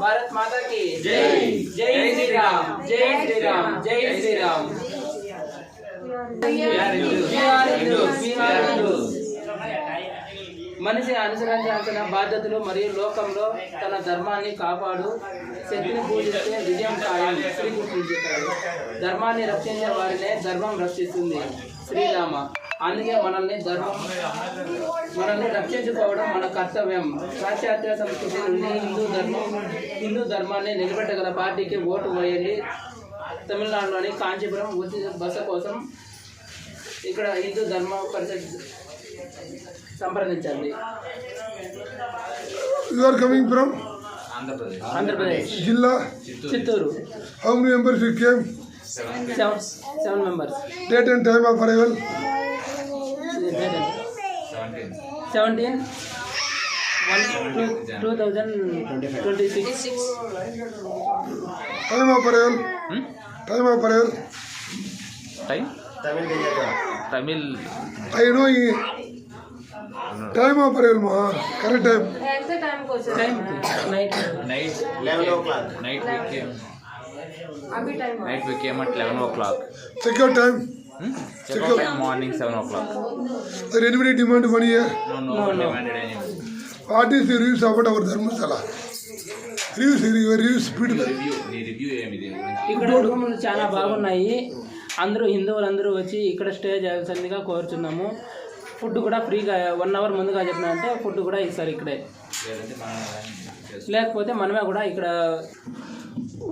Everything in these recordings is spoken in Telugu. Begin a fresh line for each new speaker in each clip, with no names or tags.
भारत माता की जय। जय श्री राम, जय श्री राम, जय श्री राम। మనిషి అనుసరించాల్సిన బాధ్యతలు మరియు లోకంలో తన ధర్మాన్ని కాపాడు, శక్తిని పూజిస్తే విజయం ఖాయం. శ్రీకృష్ణుడు చెప్పాడు, ధర్మాన్ని రక్షించే వారినే ధర్మం రక్షిస్తుంది. శ్రీరామ. అందుకే మనల్ని రక్షించుకోవడం మన కర్తవ్యం. పాశ్చాత్య సంస్కృతి నుండి హిందూ ధర్మాన్ని నిలబెట్టగల పార్టీకి ఓటు వేయండి. తమిళనాడులోని కాంచీపురం బస కోసం ఇక్కడ హిందూ ధర్మ పరిషత్ సంప్రదించండి.
You are coming from
Andhra Pradesh
జిల్లా
Chittoor.
How many members you came?
7 members.
Date and time of arrival?
17/1/2026.
Time of arrival? Time of arrival?
Tamil.
I know time of arrival ma. Correct time.
Exact time को sir.
Time night
11 o'clock. Night we came.
अभी time.
Night we came at 11 o'clock.
Check your time.
Check out time morning 7 o'clock.
Are anybody demand money here?
No. Demanded anything.
What is the reviews about our Dharmasala? Reviews beautiful.
Review ఏమిది?
ఇక్కడ రూములు చాలా బాగున్నాయి. అందరూ హిందువులందరూ వచ్చి ఇక్కడ స్టే చేయాల్సిందిగా కోరుచున్నాము. ఫుడ్ కూడా ఫ్రీగా 1 hour ముందుగా చెప్పినంటే ఫుడ్ కూడా ఇస్తారు ఇక్కడే. లేకపోతే మనమే కూడా ఇక్కడ.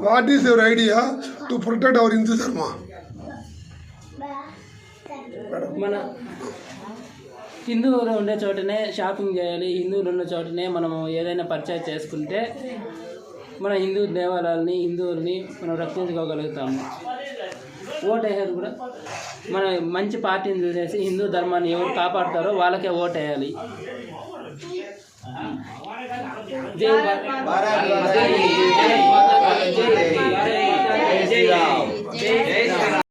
What is your idea to protect our Hindu Dharma?
మన హిందువులు ఉండే చోటనే షాపింగ్ చేయాలి. హిందువులు ఉన్న చోటనే మనము ఏదైనా పర్చేజ్ చేసుకుంటే మన హిందూ దేవాలయాల్ని హిందువుల్ని మనం రక్షించుకోగలుగుతాము. ఓటేయాలి కూడా. మన మంచి పార్టీని చూసేసి హిందూ ధర్మాన్ని ఎవరు కాపాడుతారో వాళ్ళకే ఓటేయాలి. జై భారత్.